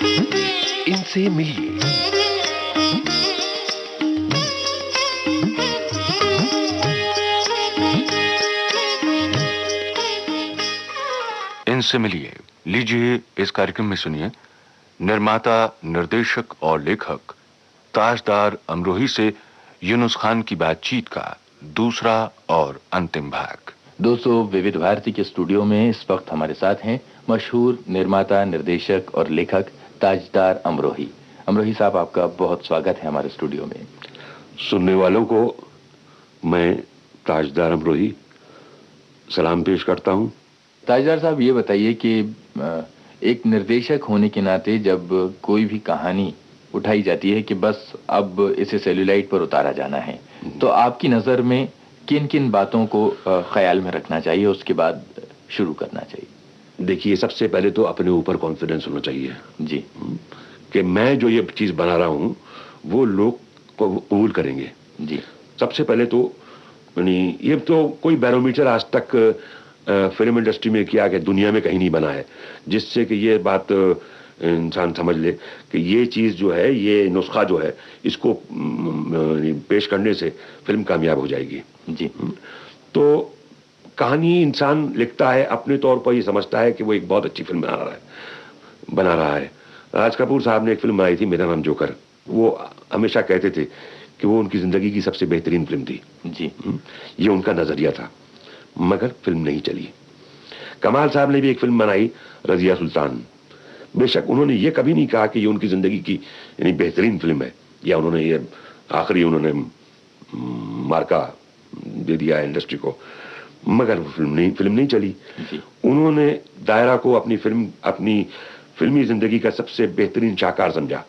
इनसे मिलिए। इनसे मिलिए, लीजिए इस कार्यक्रम में सुनिए निर्माता, निर्देशक और लेखक ताजदार अमरोही से यूनुस खान की बातचीत का दूसरा और अंतिम भाग। दोस्तों, विविध भारती के स्टूडियो में इस वक्त हमारे साथ हैं मशहूर निर्माता, निर्देशक और लेखक ताजदार अमरोही। अमरोही साहब, आपका बहुत स्वागत है हमारे स्टूडियो में। सुनने वालों को मैं ताजदार अमरोही सलाम पेश करता हूं। ताजदार साहब, ये बताइए कि एक निर्देशक होने के नाते जब कोई भी कहानी उठाई जाती है कि बस अब इसे सेल्यूलाइट पर उतारा जाना है, तो आपकी नज़र में किन किन बातों को ख्याल में रखना चाहिए, उसके बाद शुरू करना चाहिए? देखिए, सबसे पहले तो अपने ऊपर कॉन्फिडेंस होना चाहिए जी, कि मैं जो ये चीज़ बना रहा हूँ वो लोग कबूल करेंगे। जी, सबसे पहले तो ये तो कोई बैरोमीटर आज तक फिल्म इंडस्ट्री में किया कि दुनिया में कहीं नहीं बना है जिससे कि ये बात इंसान समझ ले कि ये चीज़ जो है, ये नुस्खा जो है, इसको पेश करने से फिल्म कामयाब हो जाएगी। जी। तो कहानी इंसान लिखता है, अपने तौर पर ये समझता है कि वो एक बहुत अच्छी फिल्म बना रहा है। राज कपूर साहब ने एक फिल्म बनाई थी, मेरा नाम जोकर। वो हमेशा कहते थे कि वो उनकी ज़िंदगी की सबसे बेहतरीन फिल्म थी। जी, ये उनका नज़रिया था, मगर फिल्म नहीं चली। कमाल साहब ने भी एक फिल्म बनाई, रज़िया सुल्तान। बेशक उन्होंने ये कभी नहीं कहा कि ये उनकी ज़िंदगी की बेहतरीन फिल्म है, या उन्होंने ये आखिरी मार्का दे दिया है इंडस्ट्री को, मगर वो फिल्म नहीं चली। उन्होंने दायरा को अपनी फिल्मी ज़िंदगी का सबसे बेहतरीन शाहकार समझा,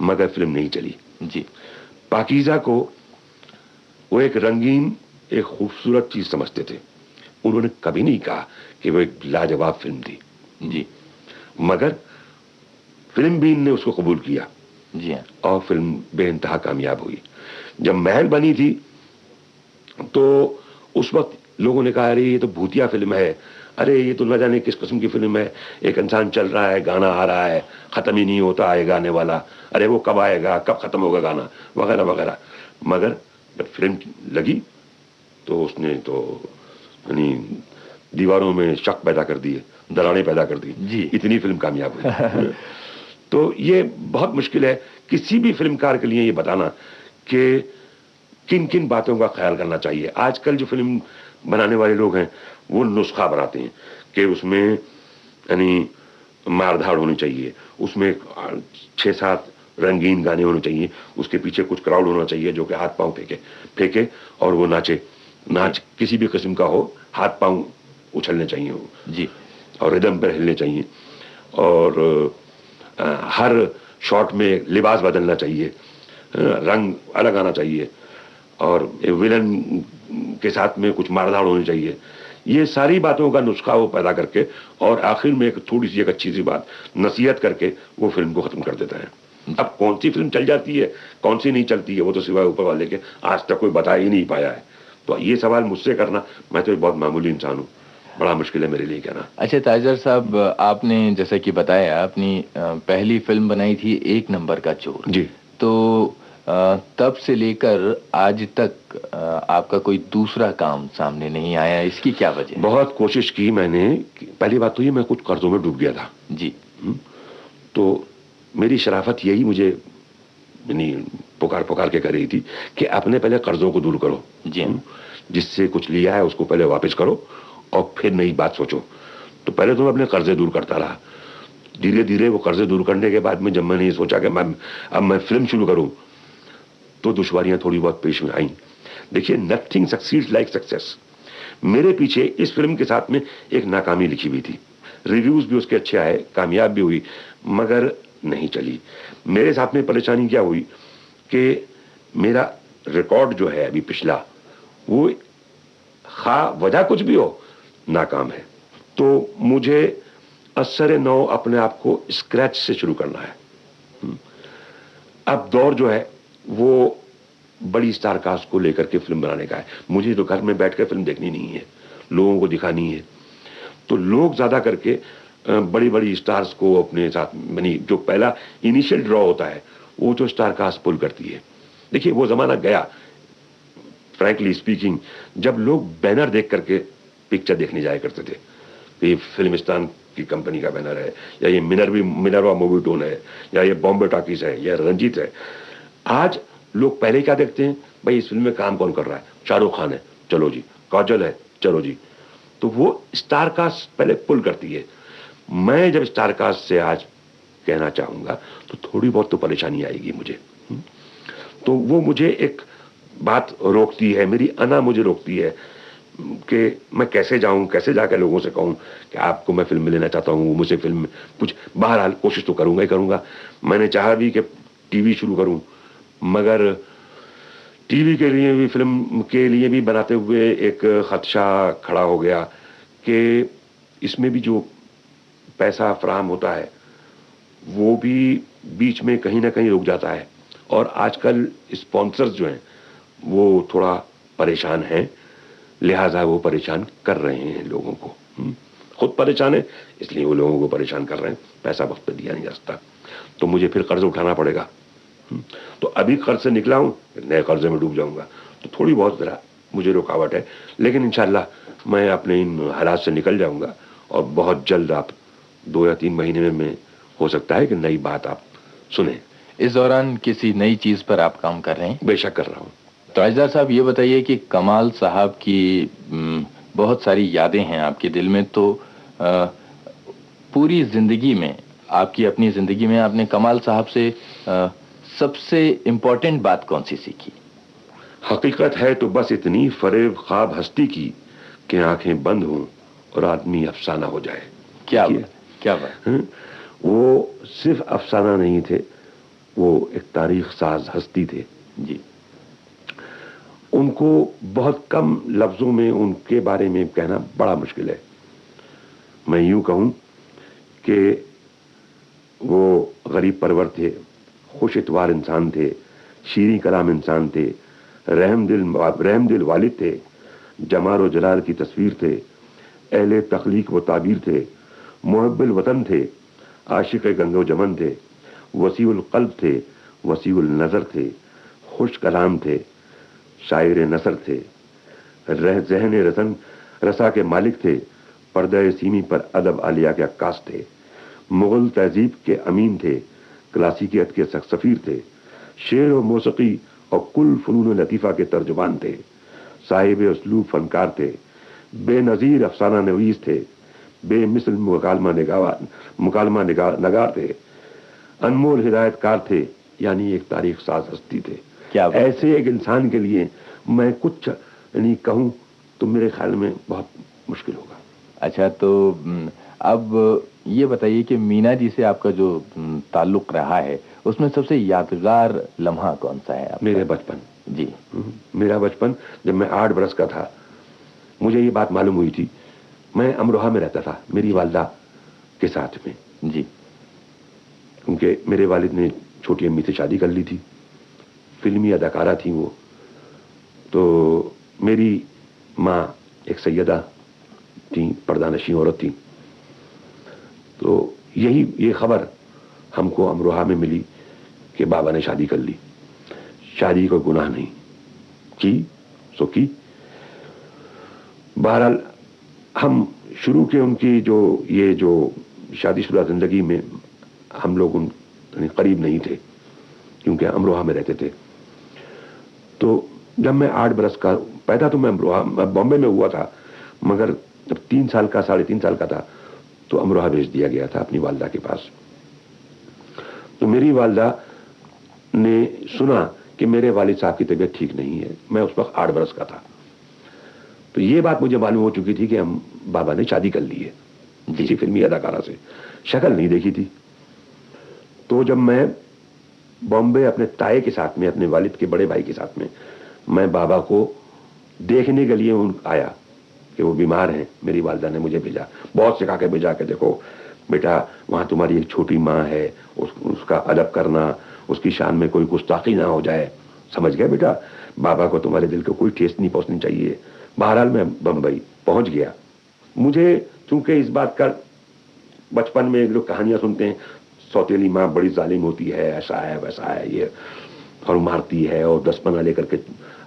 मगर फिल्म नहीं चली। जी। पाकीज़ा को वो एक रंगीन, एक खूबसूरत चीज़ समझते थे। उन्होंने कभी नहीं कहा कि वो एक लाजवाब फिल्म थी। जी, मगर फिल्म बीन ने उसको कबूल किया। जी हाँ। और फिल्म बेइंतहा कामयाब हुई। जब महल बनी थी तो उस वक्त लोगों ने कहा, अरे ये तो भूतिया फिल्म है, अरे ये तो न जाने किस किस्म की फिल्म है, एक इंसान चल रहा है, गाना आ रहा है, ख़त्म ही नहीं होता है गाने वाला, अरे वो कब आएगा, कब ख़त्म होगा गाना, वगैरह वगैरह। मगर जब फिल्म लगी तो उसने तो दीवारों में शक पैदा कर दिए, दरारें पैदा कर दी। जी। इतनी फिल्म कामयाब हुई। तो ये बहुत मुश्किल है किसी भी फिल्मकार के लिए ये बताना कि किन किन बातों का ख्याल करना चाहिए। आजकल जो फिल्म बनाने वाले लोग हैं वो नुस्खा बनाते हैं कि उसमें मारधाड़ होनी चाहिए, उसमें 6-7 रंगीन गाने होने चाहिए, उसके पीछे कुछ क्राउड होना चाहिए जो कि हाथ पांव फेंके और वो नाच किसी भी किस्म का हो, हाथ पांव उछलने चाहिए हो जी, और रिदम पर हिलने चाहिए, और हर शॉट में लिबास बदलना चाहिए, रंग अलग आना चाहिए, और विलन के साथ में कुछ मारधाड़ होनी चाहिए। ये सारी बातों का नुस्खा वो पैदा करके और आखिर में एक थोड़ी सी एक अच्छी सी बात नसीहत करके वो फिल्म को ख़त्म कर देता है। अब कौन सी फिल्म चल जाती है, कौन सी नहीं चलती है, वो तो सिवाय ऊपर वाले के आज तक कोई बता ही नहीं पाया है। तो ये सवाल मुझसे करना, मैं तो एक बहुत मामूली इंसान हूँ, बड़ा मुश्किल है मेरे लिए कहना। अच्छा ताजदार साहब, आपने जैसा कि बताया अपनी पहली फिल्म बनाई थी एक नंबर का चोर। जी। तो तब से लेकर आज तक आपका कोई दूसरा काम सामने नहीं आया, इसकी क्या वजह? बहुत कोशिश की मैंने। पहली बात तो ये, मैं कुछ कर्जों में डूब गया था। जी। तो मेरी शराफत यही मुझे पुकार के कर रही थी कि अपने पहले कर्जों को दूर करो। जी। जिससे कुछ लिया है उसको पहले वापस करो और फिर नई बात सोचो। तो पहले तो मैं अपने कर्जे दूर करता रहा। धीरे धीरे वो कर्जे दूर करने के बाद में जब मैंने ये सोचा कि अब मैं फिल्म शुरू करूं, तो दुश्वारियां थोड़ी बहुत पेश में आई। देखिए, नथिंग सक्सीड्स लाइक सक्सेस। मेरे पीछे इस फिल्म के साथ में एक नाकामी लिखी हुई थी। रिव्यूज भी उसके अच्छे आए, कामयाब भी हुई, मगर नहीं चली। मेरे साथ में परेशानी क्या हुई कि मेरा रिकॉर्ड जो है अभी पिछला, वो वजह कुछ भी हो, नाकाम है। तो मुझे असर नौ अपने आप को स्क्रैच से शुरू करना है। अब दौर जो है वो बड़ी स्टार कास्ट को लेकर के फिल्म बनाने का है। मुझे तो घर में बैठकर फिल्म देखनी नहीं है, लोगों को दिखानी है। तो लोग ज्यादा करके بڑی بڑی اسٹارز کو اپنے ساتھ، یعنی جو پہلا انیشیل ڈرا ہوتا ہے وہ جو اسٹار کاسٹ پل کرتی ہے. دیکھیے وہ زمانہ گیا فرینکلی اسپیکنگ جب لوگ بینر دیکھ کر کے پکچر دیکھنے جایا کرتے تھے. یہ فلمستان کی کمپنی کا بینر ہے، یا یہ منروا مووی ٹون ہے، یا یہ بامبے ٹاکیز ہے، یا رنجیت ہے. آج لوگ پہلے کیا دیکھتے ہیں؟ بھائی اس فلم میں کام کون کر رہا ہے؟ شاہ رخ خان ہے، چلو جی. کاجل ہے، چلو جی. تو وہ اسٹار کاسٹ پہلے پل کرتی ہے. میں جب اسٹار کاسٹ سے آج کہنا چاہوں گا تو تھوڑی بہت تو پریشانی آئے گی مجھے. تو وہ مجھے ایک بات روکتی ہے، میری انا مجھے روکتی ہے کہ میں کیسے جاؤں، کیسے جا کے لوگوں سے کہوں کہ آپ کو میں فلم میں لینا چاہتا ہوں، مجھے فلم میں کچھ. بہرحال کوشش تو کروں گا ہی کروں گا. میں نے چاہا بھی کہ ٹی وی شروع کروں، مگر ٹی وی کے لیے بھی، فلم کے لیے بھی بناتے ہوئے ایک خدشہ کھڑا ہو گیا کہ اس میں بھی جو پیسہ فراہم ہوتا ہے وہ بھی بیچ میں کہیں نہ کہیں رک جاتا ہے. اور آج کل اسپانسرز جو ہیں وہ تھوڑا پریشان ہیں، لہٰذا وہ پریشان کر رہے ہیں لوگوں کو. خود پریشان ہے اس لیے وہ لوگوں کو پریشان کر رہے ہیں. پیسہ وقت پہ دیا نہیں جا سکتا تو مجھے پھر قرض اٹھانا پڑے گا. تو ابھی قرض سے نکلا ہوں، نئے قرضے میں ڈوب جاؤں گا. تو تھوڑی بہت ذرا مجھے رکاوٹ ہے، لیکن انشاءاللہ میں اپنے ان حالات سے نکل جاؤں گا. اور بہت جلد، آپ 2 یا 3 مہینے میں ہو سکتا ہے کہ نئی بات آپ سنیں. اس دوران کسی نئی چیز پر آپ کام کر رہے ہیں؟ بے شک کر رہا ہوں. تاجدار صاحب یہ بتائیے کہ کمال صاحب کی بہت ساری یادیں ہیں آپ کے دل میں، تو پوری زندگی میں، آپ کی اپنی زندگی میں، آپ نے کمال صاحب سے سب سے امپورٹنٹ بات کون سی سیکھی؟ حقیقت ہے تو بس اتنی، فریب خواب ہستی کی کہ آنکھیں بند ہوں اور آدمی افسانہ ہو جائے. کیا بات. وہ صرف افسانہ نہیں تھے، وہ ایک تاریخ ساز ہستی تھے. جی. ان کو بہت کم لفظوں میں ان کے بارے میں کہنا بڑا مشکل ہے. میں یوں کہوں کہ وہ غریب پرور تھے، خوش اتوار انسان تھے، شیریں کلام انسان تھے، رحم دل والد تھے، جمال و جلال کی تصویر تھے، اہل تخلیق و تعبیر تھے، محب الوطن تھے، عاشق گنگ و جمن تھے، وسیع القلب تھے، وسیع النظر تھے، خوش کلام تھے، شاعر نثر تھے، ذہن رسا کے مالک تھے، پردہ سیمی پر ادب عالیہ کے عکاس تھے، مغل تہذیب کے امین تھے، کلاسیکیت کے سفیر تھے، شعر و موسیقی اور کل فنون لطیفہ کے ترجمان تھے، صاحب اسلوب فنکار تھے، بے نظیر افسانہ نویس تھے، بے مثل مکالمہ نگار تھے، انمول ہدایت کار تھے، یعنی ایک تاریخ ساز ہستی تھے. ایسے ایک انسان کے لیے میں کچھ یعنی کہوں تو میرے خیال میں بہت مشکل ہوگا. اچھا، تو اب یہ بتائیے کہ مینا جی سے آپ کا جو تعلق رہا ہے اس میں سب سے یادگار لمحہ کون سا ہے آپ کا؟ میرے بچپن. جی. میرا بچپن، جب میں 8 برس کا تھا، مجھے یہ بات معلوم ہوئی تھی. میں امروہہ میں رہتا تھا میری والدہ کے ساتھ میں. جی. کیونکہ میرے والد نے چھوٹی امی سے شادی کر لی تھی، فلمی اداکارہ تھیں وہ. تو میری ماں ایک سیدہ تھیں، پردہ نشین عورت تھیں. تو یہ خبر ہم کو امروہہ میں ملی کہ بابا نے شادی کر لی. شادی کو گناہ نہیں کی سو کی. بہرحال ہم شروع کے ان کی جو شادی شدہ زندگی میں ہم لوگ ان قریب نہیں تھے کیونکہ امروہہ میں رہتے تھے. تو جب میں 8 برس کا، پیدا تو میں بامبے میں ہوا تھا، مگر جب 3 سال کا، 3.5 سال کا تھا تو امروہہ بھیج دیا گیا تھا اپنی والدہ کے پاس. تو میری والدہ نے سنا کہ میرے والد صاحب کی طبیعت ٹھیک نہیں ہے. میں اس وقت 8 برس کا تھا. تو یہ بات مجھے معلوم ہو چکی تھی کہ ہم بابا نے شادی کر لی ہے کسی فلمی اداکارہ سے. شکل نہیں دیکھی تھی. تو جب میں بامبے اپنے تائے کے ساتھ میں، اپنے والد کے بڑے بھائی کے ساتھ میں بابا کو دیکھنے کے لیے آیا کہ وہ بیمار ہیں، میری والدہ نے مجھے بھیجا، بہت سکھا کے بھیجا کہ دیکھو بیٹا، وہاں تمہاری ایک چھوٹی ماں ہے، اس کا ادب کرنا، اس کی شان میں کوئی گستاخی نہ ہو جائے. سمجھ گئے بیٹا؟ بابا کو تمہارے دل کو کوئی ٹھیس نہیں پہنچنی چاہیے. بہرحال میں بمبئی پہنچ گیا. مجھے چونکہ اس بات کا बचपन में लोग कहानियां सुनते हैं, सौतेली माँ बड़ी जालिम होती है, ऐसा है वैसा है ये, और मारती है और 10 पन्ना लेकर के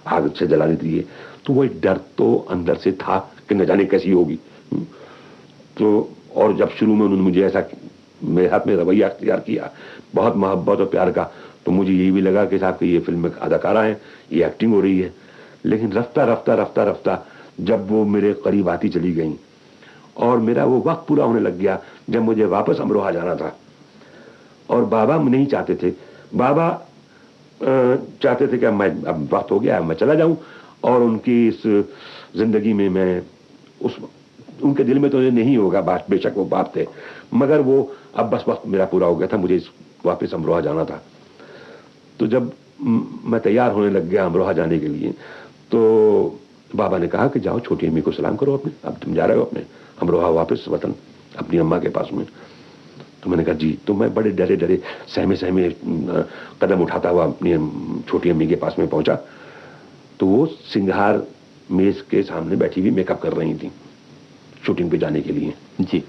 आग से जला देती है। तो वो एक डर तो अंदर से था कि न जाने कैसी होगी। तो और जब शुरू में उन्होंने मुझे ऐसा मेरे हाथ में रवैया अख्तियार किया बहुत मोहब्बत और प्यार का, तो मुझे यही भी लगा कि साहब कि ये फिल्म में अदाकारा है, ये एक्टिंग हो रही है। लेकिन रफ्ता रफ्ता रफ्ता रफ्ता जब वो मेरे करीब आती चली गई और मेरा वो वक्त पूरा होने लग गया जब मुझे वापस अमरोहा जाना था, और बाबा नहीं चाहते थे, बाबा चाहते थे कि अब वक्त हो गया, मैं चला जाऊं और उनकी इस जिंदगी में मैं उस उनके दिल में तो नहीं होगा बात, बेशक वो बाप थे, मगर वो अब बस वक्त मेरा पूरा हो गया था, मुझे वापस अमरोहा जाना था। तो जब मैं तैयार होने लग गया अमरोहा जाने के लिए, तो बाबा ने कहा कि जाओ छोटी अम्मी को सलाम करो अपने, अब तुम जा रहे हो अपने अमरोहा वापस वतन अपनी अम्मा के पास में। तो मैंने कहा जी। तो मैं बड़े डरे डरे सहमे सहमे कदम उठाता हुआ अपनी छोटी अम्मी के पास में पहुंचा। तो वो सिंगार मेज के सामने बैठी हुई मेकअप कर रही थी शूटिंग पे जाने के लिए जी।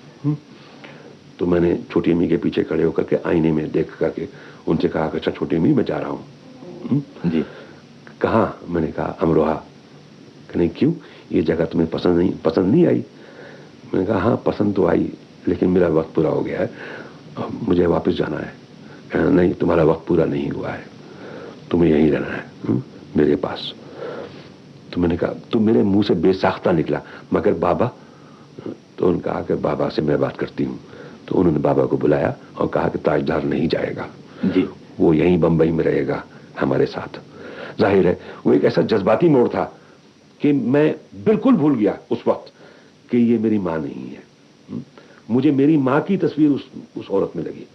तो मैंने छोटी अम्मी के पीछे खड़े होकर के आईने में देख करके उनसे कहा कि अच्छा छोटी अम्मी मैं जा रहा हूँ। जी। कहाँ? मैंने कहा अमरोहा। कहने क्यों, ये जगह तुम्हें पसंद नहीं आई? मैंने कहा हाँ पसंद तो आई, लेकिन मेरा वक्त पूरा हो गया है, अब मुझे वापस जाना है। कहना नहीं, तुम्हारा वक्त पूरा नहीं हुआ है, तुम्हें यहीं रहना है मेरे पास। तो मैंने कहा, तो मेरे मुंह से बेसाख्ता निकला, मगर बाबा। तो उन्होंने कहा कि बाबा से मैं बात करती हूँ। तो उन्होंने बाबा को बुलाया और कहा कि ताजदार नहीं जाएगा जी, वो यहीं बंबई में रहेगा हमारे साथ। जाहिर है वो एक ऐसा जज्बाती मोड़ था कि मैं बिल्कुल भूल गया उस वक्त कि ये मेरी माँ नहीं है। मुझे मेरी माँ की तस्वीर उस औरत में लगी।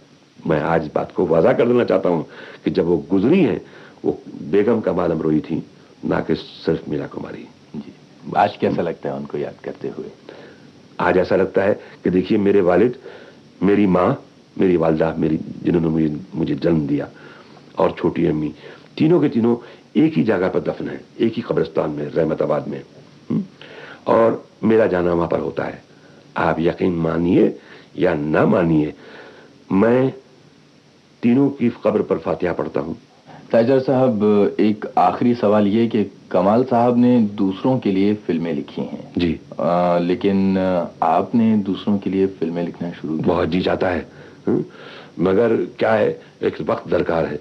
मैं आज इस बात को वाज़ा कर देना चाहता हूँ कि जब वो गुजरी हैं, वो बेगम कमाल अमरोही थी, ना कि सिर्फ मीना कुमारी। जी। आज कैसा लगता है उनको याद करते हुए? आज ऐसा लगता है कि देखिए मेरे वालिद, मेरी माँ, मेरी वालदा, जिन्होंने मुझे जन्म दिया, और छोटी अम्मी, तीनों के तीनों एक ही जगह पर दफन है, एक ही कब्रिस्तान में, रहमताबाद में। और मेरा जाना वहां पर होता है। आप यकीन मानिए या ना मानिए, मैं तीनों की कब्र पर फातिहा पढ़ता हूँ। ताजदार साहब, एक आखिरी सवाल ये कि कमाल साहब ने दूसरों के लिए फिल्में लिखी हैं जी, लेकिन आपने दूसरों के लिए फिल्में लिखना शुरू किया। बहुत जी चाहता है, मगर क्या है, एक वक्त दरकार है।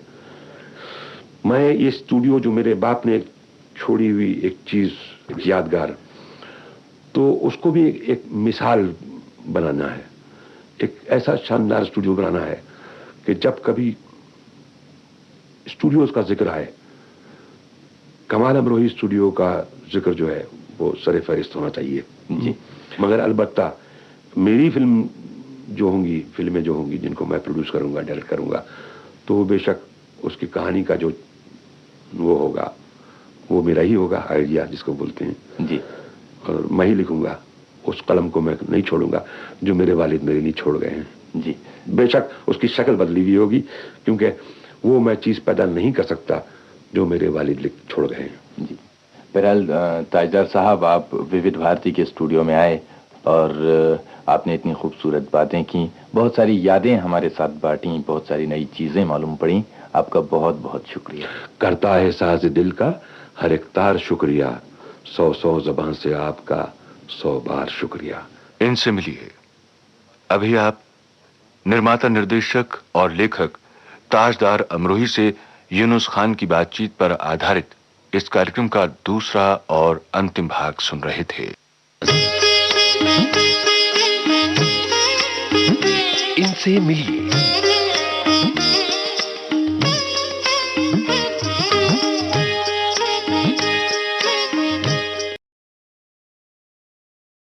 मैं ये स्टूडियो जो मेरे बाप ने छोड़ी हुई एक चीज, एक यादगार, तो उसको भी एक मिसाल बनाना है, एक ऐसा शानदार स्टूडियो बनाना है कि जब कभी स्टूडियोज का जिक्र आए, कमाल अमरोही स्टूडियो का जिक्र जो है वो सरे फहरिस्त होना चाहिए जी। मगर अलबत्ता मेरी फिल्में जो होंगी जिनको मैं प्रोड्यूस करूंगा, डायरेक्ट करूंगा, तो बेशक उसकी कहानी का जो वो होगा वो मेरा ही होगा, आइडिया जिसको बोलते हैं जी, और मैं ही लिखूंगा। उस कलम को मैं नहीं छोड़ूंगा जो मेरे वालिद मेरे लिए छोड़ गए हैं जी। बेशक उसकी शक्ल बदली हुई होगी, क्योंकि वो मैं चीज पैदा नहीं कर सकता जो मेरे वालिद लिख छोड़ गए हैं जी। बहरहाल ताजदार साहब, आप विविध भारती के स्टूडियो में आए और आपने इतनी खूबसूरत बातें की, बहुत सारी यादें हमारे साथ बांटी, बहुत सारी नई चीजें मालूम पड़ी। आपका बहुत बहुत शुक्रिया। करता है साज दिल का हर एक तार शुक्रिया, 100 ज़बान से आपका 100 बार शुक्रिया। इनसे मिलिए। अभी आप निर्माता, निर्देशक और लेखक ताजदार अमरोही से यूनुस खान की बातचीत पर आधारित इस कार्यक्रम का दूसरा और अंतिम भाग सुन रहे थे। इनसे मिलिए।